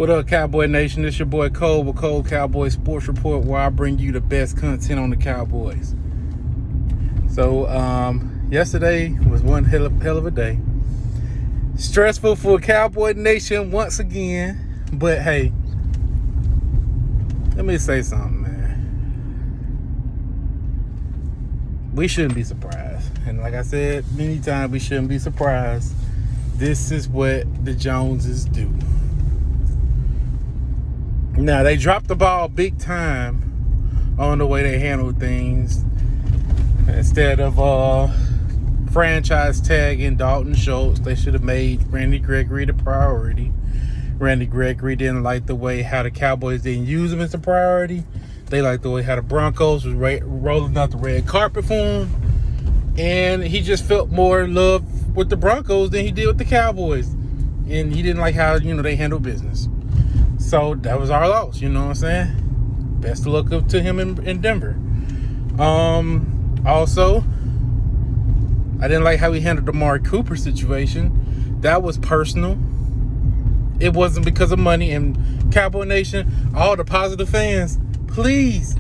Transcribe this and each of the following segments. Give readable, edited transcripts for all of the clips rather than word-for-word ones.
What up, Cowboy Nation? It's your boy Cole with Cole Cowboy Sports Report, where I bring you the best content on the Cowboys. So, yesterday was one hell of a day. Stressful for Cowboy Nation once again. But hey, let me say something, man. We shouldn't be surprised. And like I said many times, we shouldn't be surprised. This is what the Joneses do. Now, they dropped the ball big time on the way they handled things. Instead of franchise tagging Dalton Schultz, they should have made Randy Gregory the priority. Randy Gregory didn't like the way how the Cowboys didn't use him as a priority. They liked the way how the Broncos was rolling out the red carpet for him. And he just felt more in love with the Broncos than he did with the Cowboys. And he didn't like how, they handled business. So that was our loss, you know what I'm saying? Best of luck up to him in Denver. Also, I didn't like how he handled the Amari Cooper situation. That was personal. It wasn't because of money. And Cowboy Nation, all the positive fans, please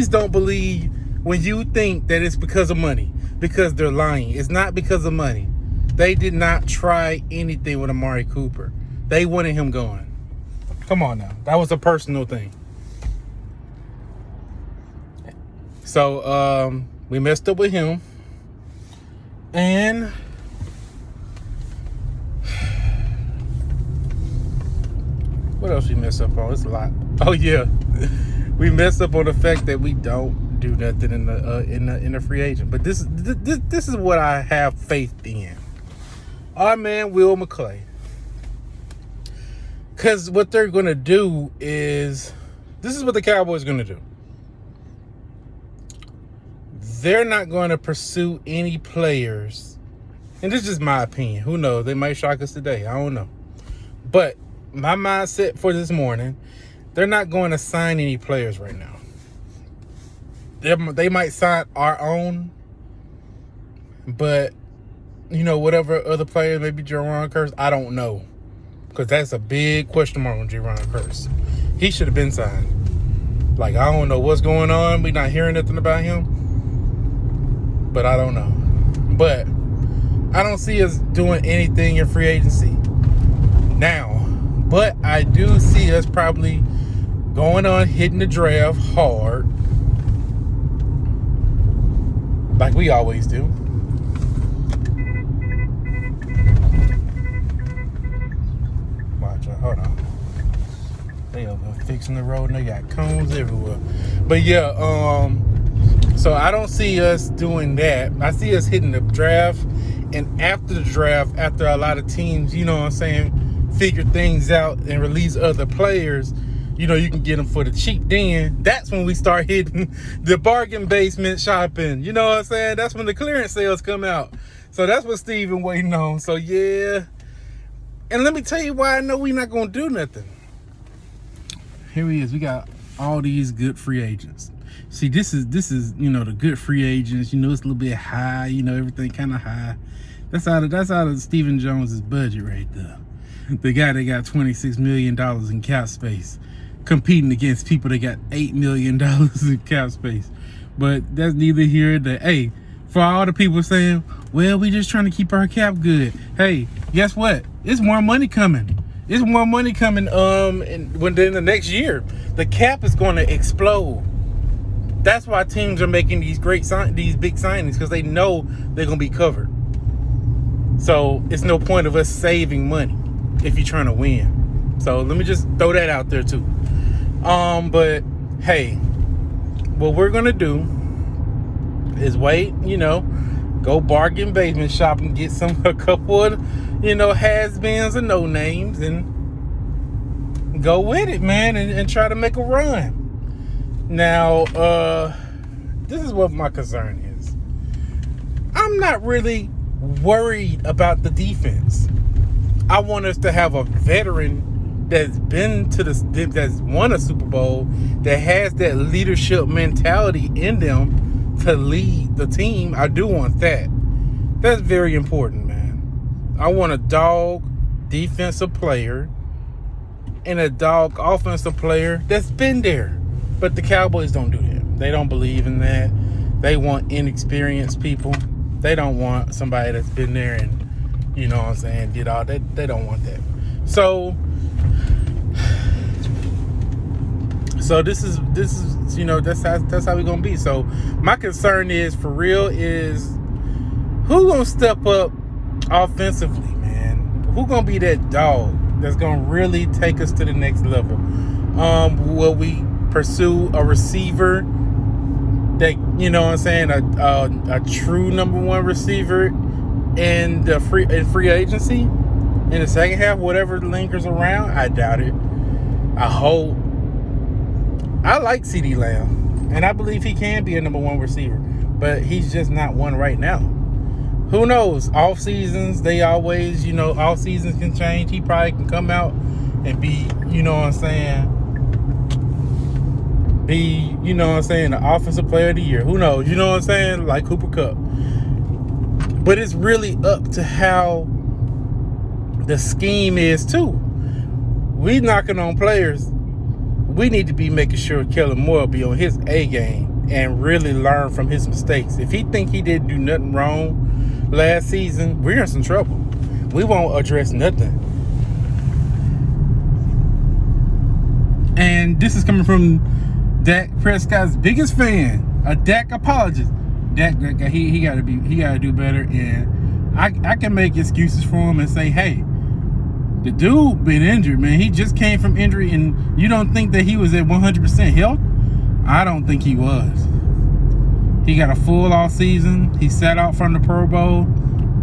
don't believe when you think that it's because of money, because they're lying. It's not because of money. They did not try anything with Amari Cooper. They wanted him gone. Come on now. That was a personal thing. So, we messed up with him. And what else we messed up on? It's a lot. Oh yeah. We messed up on the fact that we don't do nothing in the free agent. But this is what I have faith in. Our man Will McClay. Because what they're going to do is, this is what the Cowboys are going to do. They're not going to pursue any players. And this is just my opinion. Who knows? They might shock us today. I don't know. But my mindset for this morning, they're not going to sign any players right now. They might sign our own. But, whatever other players, maybe Jerron Curse, I don't know. Because that's a big question mark on Jerron Curse. He should have been signed. Like, I don't know what's going on. We're not hearing nothing about him. But I don't know. But I don't see us doing anything in free agency now. But I do see us probably going on hitting the draft hard. Like we always do. Hold on. They over fixing the road and they got cones everywhere. But yeah, so I don't see us doing that. I see us hitting the draft, and after the draft, after a lot of teams, figure things out and release other players, you can get them for the cheap. Then that's when we start hitting the bargain basement shopping. You know what I'm saying? That's when the clearance sales come out. So that's what Steven waiting on. So yeah. And let me tell you why I know we're not going to do nothing. Here he is. We got all these good free agents. See, this is the good free agents. It's a little bit high. Everything kind of high. That's out of Stephen Jones's budget right there. The guy that got $26 million in cap space, competing against people that got $8 million in cap space. But that's neither here nor there. Hey, for all the people saying, well, we just trying to keep our cap good. Hey, guess what? It's more money coming. It's more money coming within the next year. The cap is going to explode. That's why teams are making these big signings, because they know they're going to be covered. So it's no point of us saving money if you're trying to win. So let me just throw that out there too. But hey, what we're going to do is wait, go bargain basement shop and get a couple of, has-beens and no-names and go with it, man, and try to make a run. Now, this is what my concern is. I'm not really worried about the defense. I want us to have a veteran that's that's won a Super Bowl, that has that leadership mentality in them to lead the team. I do want that. That's very important, man. I want a dog defensive player and a dog offensive player that's been there. But the Cowboys don't do that. They don't believe in that. They want inexperienced people. They don't want somebody that's been there and, you know what I'm saying, did all that. They don't want that. So this is you know, that's how we're gonna be. So my concern is, for real, is who gonna step up offensively, man? Who gonna be that dog that's gonna really take us to the next level? Will we pursue a receiver that, you know what I'm saying, a true number one receiver in the free agency in the second half, whatever lingers around? I doubt it. I hope. I like CeeDee Lamb, and I believe he can be a number one receiver, but he's just not one right now. Who knows? Off seasons, they always, you know, off seasons can change. He probably can come out and be, you know what I'm saying, the offensive player of the year. Who knows? You know what I'm saying? Like Cooper Kupp. But it's really up to how the scheme is too. We knocking on players. We need to be making sure Kellen Moore be on his A game and really learn from his mistakes. If he think he didn't do nothing wrong last season, we're in some trouble. We won't address nothing. And this is coming from Dak Prescott's biggest fan, a Dak apologist. Dak, he gotta do better, and I can make excuses for him and say, hey, the dude been injured, man. He just came from injury, and you don't think that he was at 100% health? I don't think he was. He got a full off season. He sat out from the Pro Bowl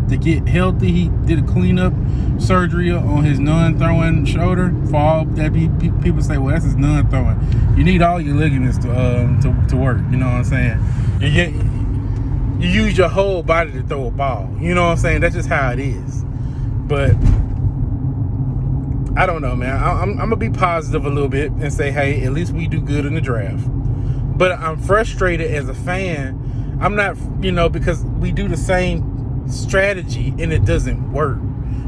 to get healthy. He did a cleanup surgery on his non-throwing shoulder. For all that people say, well, that's his non-throwing. You need all your ligaments to work. You know what I'm saying? You use your whole body to throw a ball. You know what I'm saying? That's just how it is. But I don't know, man. I'm going to be positive a little bit and say, hey, at least we do good in the draft. But I'm frustrated as a fan. I'm not, because we do the same strategy and it doesn't work.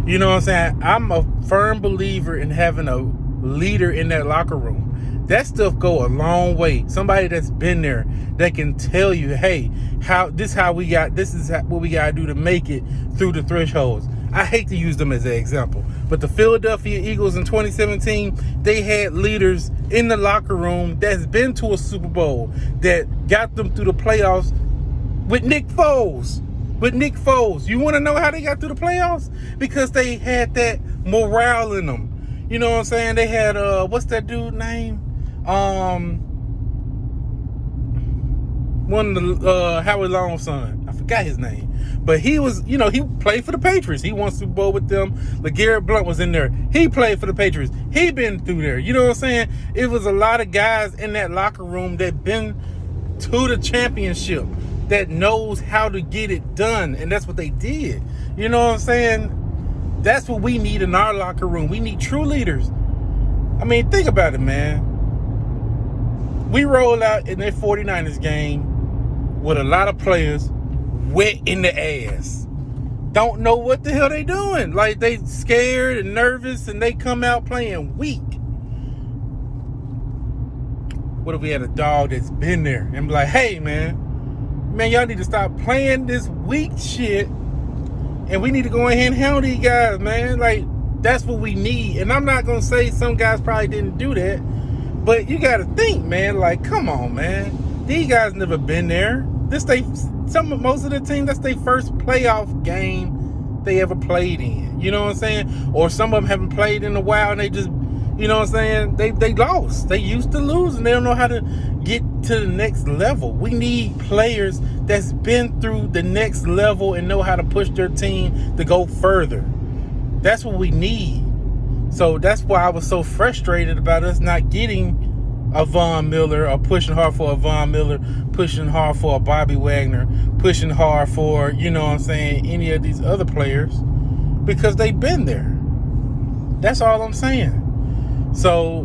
You know what I'm saying? I'm a firm believer in having a leader in that locker room. That stuff go a long way. Somebody that's been there that can tell you, hey, this is what we got to do to make it through the thresholds. I hate to use them as an example, but the Philadelphia Eagles in 2017, they had leaders in the locker room that's been to a Super Bowl, that got them through the playoffs with Nick Foles. You want to know how they got through the playoffs? Because they had that morale in them. You know what I'm saying? They had, what's that dude's name? One of the Howie Long's son. I forgot his name. But he was, he played for the Patriots. He won Super Bowl with them. LeGarrette Blount was in there. He played for the Patriots. He been through there. You know what I'm saying? It was a lot of guys in that locker room that been to the championship, that knows how to get it done. And that's what they did. You know what I'm saying? That's what we need in our locker room. We need true leaders. I mean, think about it, man. We rolled out in that 49ers game with a lot of players wet in the ass. Don't know what the hell they doing. Like, they scared and nervous, and they come out playing weak. What if we had a dog that's been there and be like, hey, man, y'all need to stop playing this weak shit, and we need to go ahead and handle these guys, man. Like, that's what we need. And I'm not going to say some guys probably didn't do that, but you got to think, man, like, come on, man. These guys never been there. Most of the team, that's their first playoff game they ever played in. You know what I'm saying? Or some of them haven't played in a while, and they just, you know what I'm saying? They lost. They used to lose, and they don't know how to get to the next level. We need players that's been through the next level and know how to push their team to go further. That's what we need. So that's why I was so frustrated about us not getting a Von Miller, or pushing hard for a Von Miller, pushing hard for a Bobby Wagner, pushing hard for, you know what I'm saying, any of these other players, because they've been there. That's all I'm saying. So,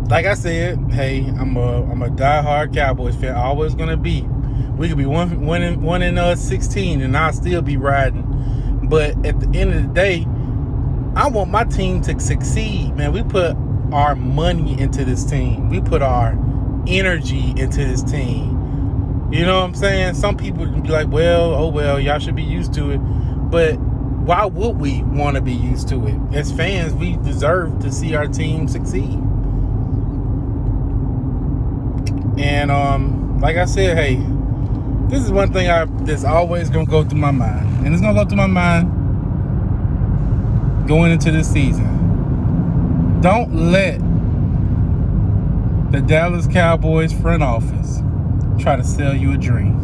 like I said, hey, I'm a diehard Cowboys fan. Always gonna be. We could be one in 16, and I'll still be riding. But at the end of the day, I want my team to succeed, man. We put our money into this team. We put our energy into this team. You know what I'm saying? Some people would be like, well, y'all should be used to it. But why would we want to be used to it? As fans, we deserve to see our team succeed. And like I said, hey, this is one thing that's always going to go through my mind. And it's going to go through my mind going into this season. Don't let the Dallas Cowboys front office try to sell you a dream.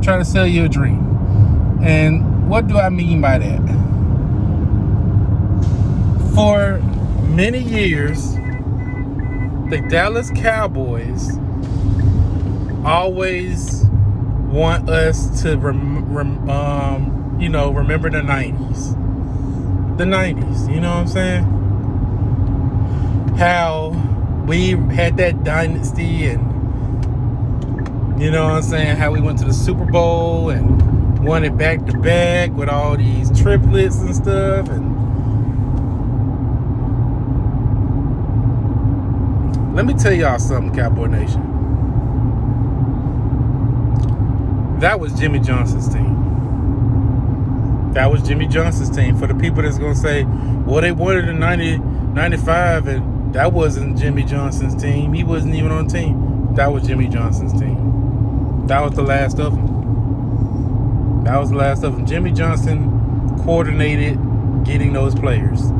Try to sell you a dream. And what do I mean by that? For many years, the Dallas Cowboys always want us to remember the 90s. The 90s, you know what I'm saying? How we had that dynasty, and you know what I'm saying, how we went to the Super Bowl and won it back to back with all these triplets and stuff. And let me tell y'all something, Cowboy Nation. That was Jimmy Johnson's team. That was Jimmy Johnson's team. For the people that's going to say, well, they won it in 95, and that wasn't Jimmy Johnson's team. He wasn't even on the team. That was Jimmy Johnson's team. That was the last of them. That was the last of them. Jimmy Johnson coordinated getting those players.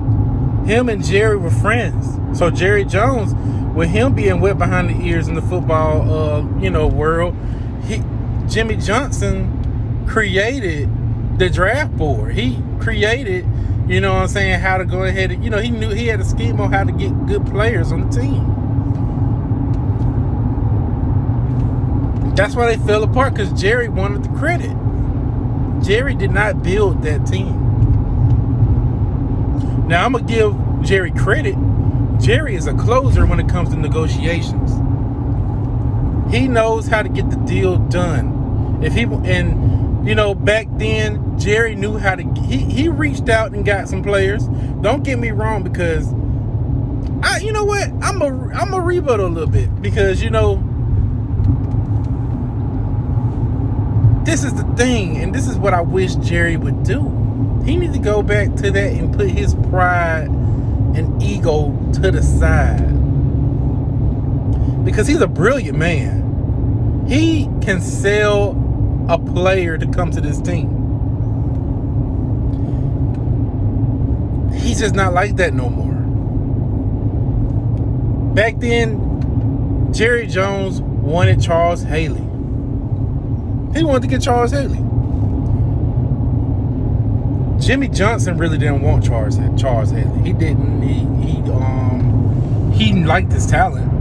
Him and Jerry were friends. So Jerry Jones, with him being wet behind the ears in the football, world, Jimmy Johnson created the draft board. He created, you know what I'm saying, how to go ahead and, he knew he had a scheme on how to get good players on the team. That's why they fell apart, because Jerry wanted the credit. Jerry did not build that team. Now, I'm going to give Jerry credit. Jerry is a closer when it comes to negotiations. He knows how to get the deal done. Back then, Jerry knew how to. He reached out and got some players. Don't get me wrong, because I'm a rebuttal a little bit, because this is the thing, and this is what I wish Jerry would do. He needs to go back to that and put his pride and ego to the side, because he's a brilliant man. He can sell a player to come to this team. He's just not like that no more. Back then, Jerry Jones wanted Charles Haley. He wanted to get Charles Haley. Jimmy Johnson really didn't want Charles Haley. He didn't. He liked his talent.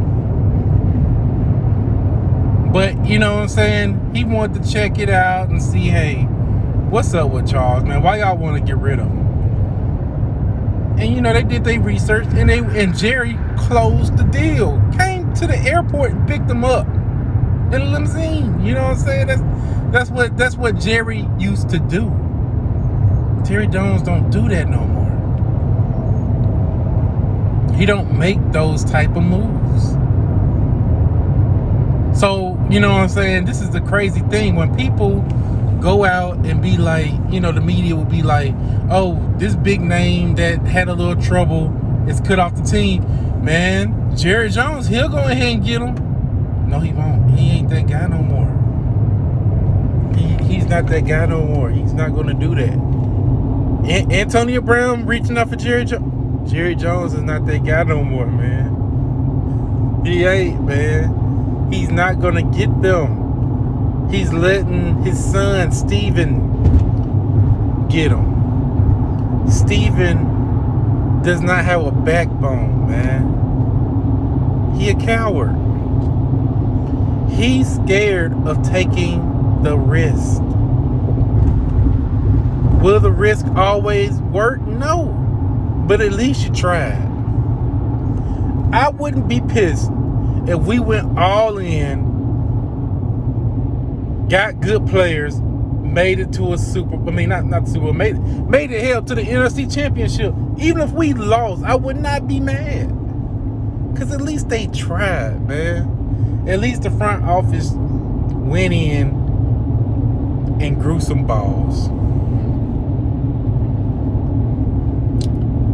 But, you know what I'm saying? He wanted to check it out and see, hey, what's up with Charles, man? Why y'all want to get rid of him? And, they did their research, and Jerry closed the deal. Came to the airport and picked him up in a limousine. You know what I'm saying? That's what Jerry used to do. Jerry Jones don't do that no more. He don't make those type of moves. So, you know what I'm saying? This is the crazy thing. When people go out and be like, the media will be like, oh, this big name that had a little trouble is cut off the team. Man, Jerry Jones, he'll go ahead and get him. No, he won't. He ain't that guy no more. He's not that guy no more. He's not going to do that. Antonio Brown reaching out for Jerry Jones. Jerry Jones is not that guy no more, man. He ain't, man. He's not going to get them. He's letting his son, Steven, get them. Steven does not have a backbone, man. He a coward. He's scared of taking the risk. Will the risk always work? No. But at least you tried. I wouldn't be pissed if we went all in, got good players, made it to a not Super Bowl, made it hell to the NFC Championship. Even if we lost, I would not be mad. Because at least they tried, man. At least the front office went in and grew some balls.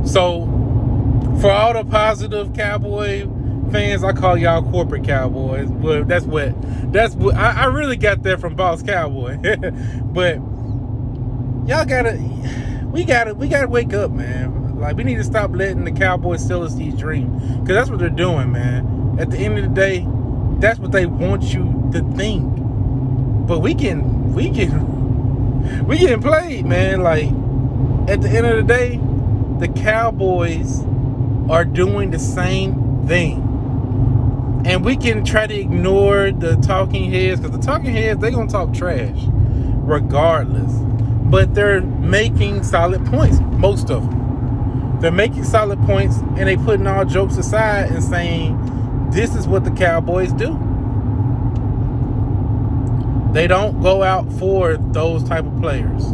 So, for all the positive Cowboy fans, I call y'all corporate Cowboys. Well, that's what I really got that from Boss Cowboy. But y'all we gotta wake up, man. Like, we need to stop letting the Cowboys sell us these dreams, because that's what they're doing, man. At the end of the day, that's what they want you to think. But we getting played, man. Like, at the end of the day, the Cowboys are doing the same thing. And we can try to ignore the talking heads, because the talking heads, they're going to talk trash regardless. But they're making solid points, most of them. They're making solid points, and they putting all jokes aside and saying, this is what the Cowboys do. They don't go out for those type of players.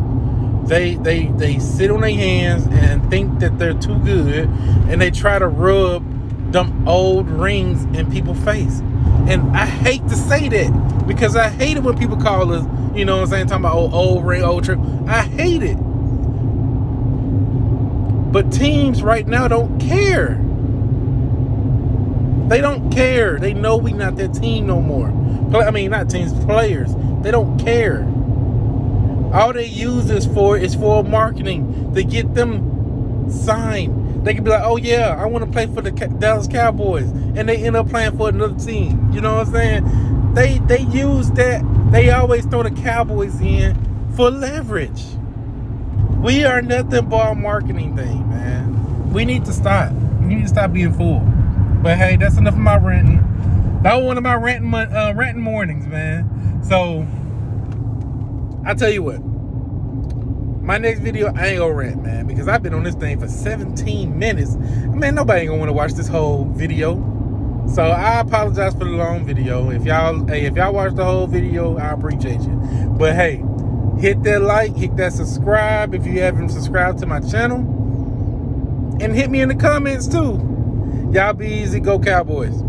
They sit on their hands and think that they're too good, and they try to rub them old rings in people's face. And I hate to say that, because I hate it when people call us, you know what I'm saying, talking about old ring, old trick. I hate it. But teams right now don't care. They don't care. They know we not that team no more. Not teams, players. They don't care. All they use this is for marketing, to get them signed. They can be like, oh yeah, I want to play for the Dallas Cowboys, and they end up playing for another team. You know what I'm saying? They use that. They always throw the Cowboys in for leverage. We are nothing but a marketing thing, man. We need to stop. We need to stop being fooled. But hey, that's enough of my ranting. That was one of my ranting mornings, man. So I tell you what, my next video, I ain't gonna rant, man, because I've been on this thing for 17 minutes. Man, nobody ain't gonna want to watch this whole video. So I apologize for the long video. If y'all watch the whole video, I appreciate you. But hey, hit that like, hit that subscribe if you haven't subscribed to my channel, and hit me in the comments too. Y'all be easy, go Cowboys.